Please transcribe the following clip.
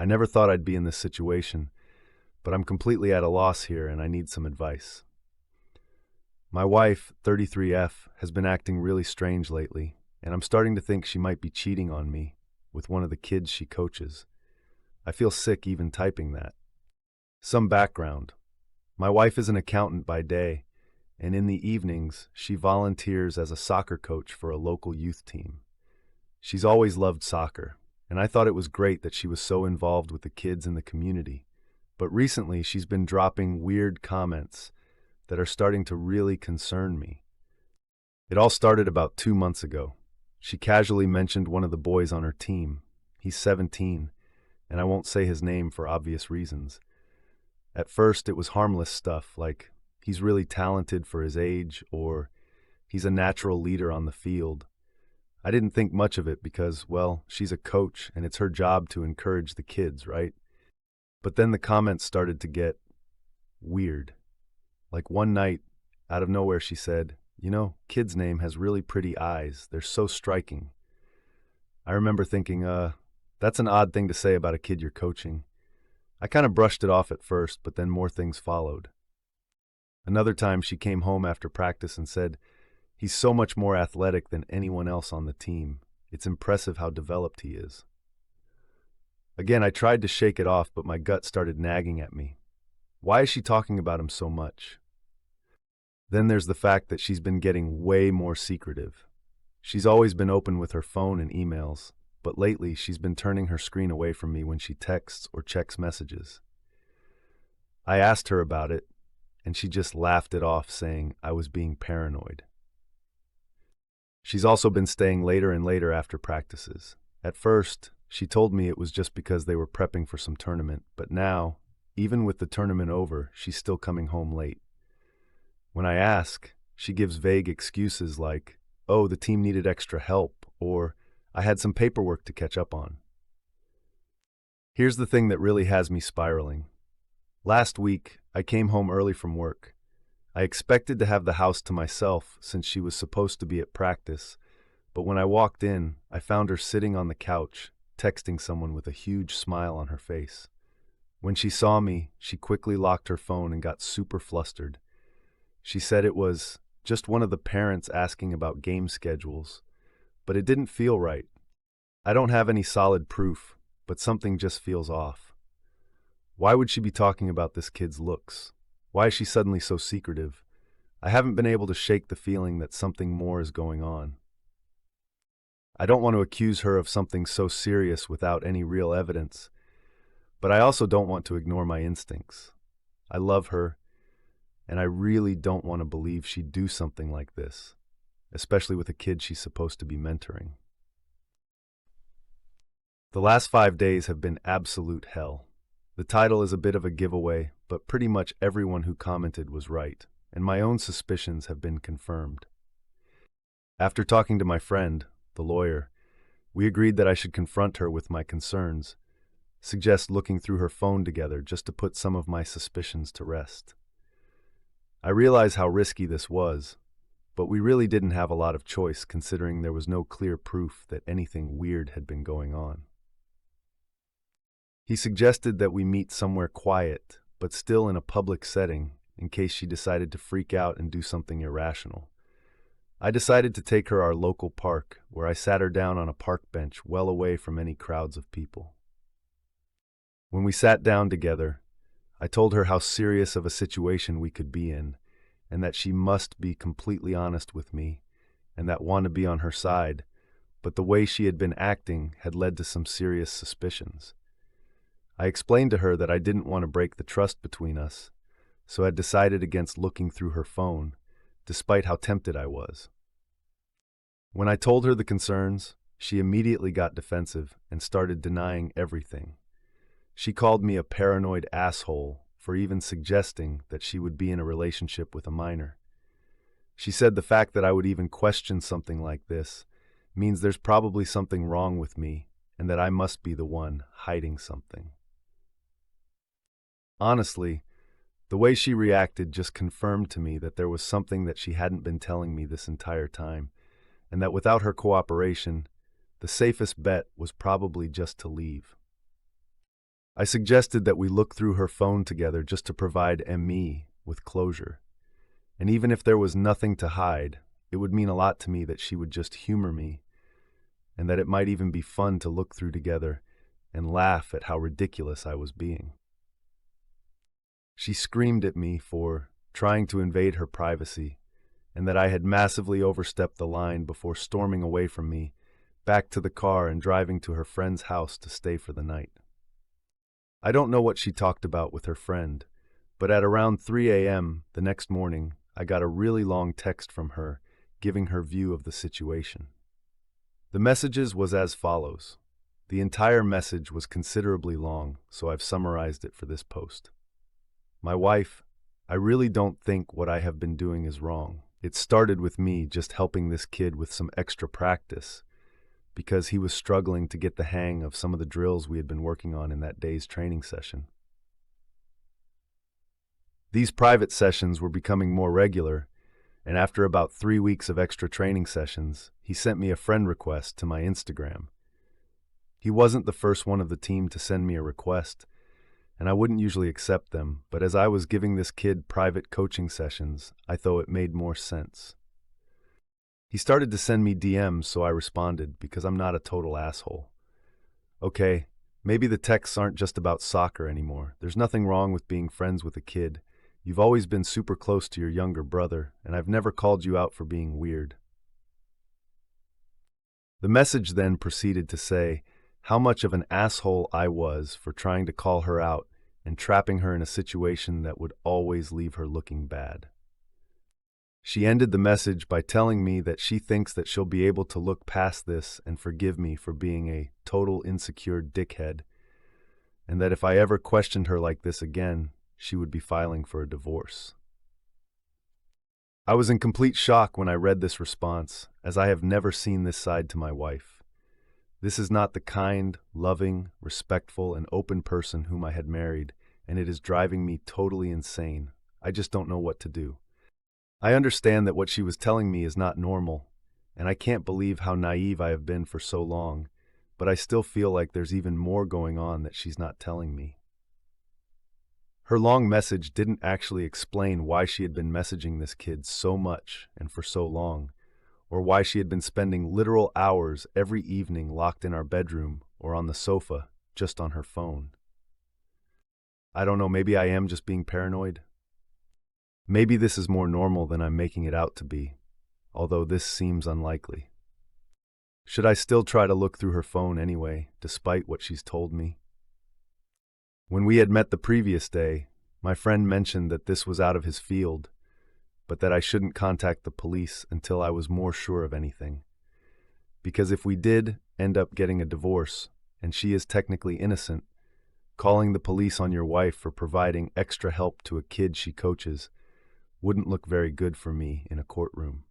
I never thought I'd be in this situation, but I'm completely at a loss here and I need some advice. My wife, 33F, has been acting really strange lately, and I'm starting to think she might be cheating on me with one of the kids she coaches. I feel sick even typing that. Some background. My wife is an accountant by day, and in the evenings, she volunteers as a soccer coach for a local youth team. She's always loved soccer, and I thought it was great that she was so involved with the kids in the community. But recently, she's been dropping weird comments that are starting to really concern me. It all started about 2 months ago. She casually mentioned one of the boys on her team. He's 17, and I won't say his name for obvious reasons. At first, it was harmless stuff like, he's really talented for his age, or he's a natural leader on the field. I didn't think much of it because, well, she's a coach and it's her job to encourage the kids, right? But then the comments started to get weird. Like one night, out of nowhere, she said, kid's name has really pretty eyes. They're so striking. I remember thinking, that's an odd thing to say about a kid you're coaching. I kind of brushed it off at first, but then more things followed. Another time she came home after practice and said, he's so much more athletic than anyone else on the team. It's impressive how developed he is. Again, I tried to shake it off, but my gut started nagging at me. Why is she talking about him so much? Then there's the fact that she's been getting way more secretive. She's always been open with her phone and emails, but lately she's been turning her screen away from me when she texts or checks messages. I asked her about it, and she just laughed it off, saying I was being paranoid. She's also been staying later and later after practices. At first, she told me it was just because they were prepping for some tournament, but now, even with the tournament over, she's still coming home late. When I ask, she gives vague excuses like, oh, the team needed extra help, or I had some paperwork to catch up on. Here's the thing that really has me spiraling. Last week, I came home early from work. I expected to have the house to myself since she was supposed to be at practice, but when I walked in, I found her sitting on the couch, texting someone with a huge smile on her face. When she saw me, she quickly locked her phone and got super flustered. She said it was just one of the parents asking about game schedules, but it didn't feel right. I don't have any solid proof, but something just feels off. Why would she be talking about this kid's looks? Why is she suddenly so secretive? I haven't been able to shake the feeling that something more is going on. I don't want to accuse her of something so serious without any real evidence, but I also don't want to ignore my instincts. I love her, and I really don't want to believe she'd do something like this, especially with a kid she's supposed to be mentoring. The last 5 days have been absolute hell. The title is a bit of a giveaway, but pretty much everyone who commented was right, and my own suspicions have been confirmed. After talking to my friend, the lawyer, we agreed that I should confront her with my concerns, suggest looking through her phone together just to put some of my suspicions to rest. I realize how risky this was, but we really didn't have a lot of choice considering there was no clear proof that anything weird had been going on. He suggested that we meet somewhere quiet, but still in a public setting, in case she decided to freak out and do something irrational. I decided to take her to our local park, where I sat her down on a park bench well away from any crowds of people. When we sat down together, I told her how serious of a situation we could be in, and that she must be completely honest with me, and that I want to be on her side, but the way she had been acting had led to some serious suspicions. I explained to her that I didn't want to break the trust between us, so had decided against looking through her phone, despite how tempted I was. When I told her the concerns, she immediately got defensive and started denying everything. She called me a paranoid asshole for even suggesting that she would be in a relationship with a minor. She said the fact that I would even question something like this means there's probably something wrong with me and that I must be the one hiding something. Honestly, the way she reacted just confirmed to me that there was something that she hadn't been telling me this entire time, and that without her cooperation, the safest bet was probably just to leave. I suggested that we look through her phone together just to provide me with closure. And even if there was nothing to hide, it would mean a lot to me that she would just humor me, and that it might even be fun to look through together and laugh at how ridiculous I was being. She screamed at me for trying to invade her privacy, and that I had massively overstepped the line before storming away from me, back to the car and driving to her friend's house to stay for the night. I don't know what she talked about with her friend, but at around 3 a.m. the next morning, I got a really long text from her, giving her view of the situation. The messages was as follows. The entire message was considerably long, so I've summarized it for this post. My wife, I really don't think what I have been doing is wrong. It started with me just helping this kid with some extra practice because he was struggling to get the hang of some of the drills we had been working on in that day's training session. These private sessions were becoming more regular, and after about 3 weeks of extra training sessions, he sent me a friend request to my Instagram. He wasn't the first one of the team to send me a request, and I wouldn't usually accept them, but as I was giving this kid private coaching sessions, I thought it made more sense. He started to send me DMs, so I responded because I'm not a total asshole. Okay, maybe the texts aren't just about soccer anymore. There's nothing wrong with being friends with a kid. You've always been super close to your younger brother, and I've never called you out for being weird. The message then proceeded to say how much of an asshole I was for trying to call her out and trapping her in a situation that would always leave her looking bad. She ended the message by telling me that she thinks that she'll be able to look past this and forgive me for being a total insecure dickhead, and that if I ever questioned her like this again, she would be filing for a divorce. I was in complete shock when I read this response, as I have never seen this side to my wife. This is not the kind, loving, respectful, and open person whom I had married, and it is driving me totally insane. I just don't know what to do. I understand that what she was telling me is not normal, and I can't believe how naive I have been for so long, but I still feel like there's even more going on that she's not telling me. Her long message didn't actually explain why she had been messaging this kid so much and for so long, or why she had been spending literal hours every evening locked in our bedroom or on the sofa, just on her phone. I don't know, maybe I am just being paranoid. Maybe this is more normal than I'm making it out to be, although this seems unlikely. Should I still try to look through her phone anyway, despite what she's told me? When we had met the previous day, my friend mentioned that this was out of his field, but that I shouldn't contact the police until I was more sure of anything. Because if we did end up getting a divorce, and she is technically innocent, calling the police on your wife for providing extra help to a kid she coaches wouldn't look very good for me in a courtroom.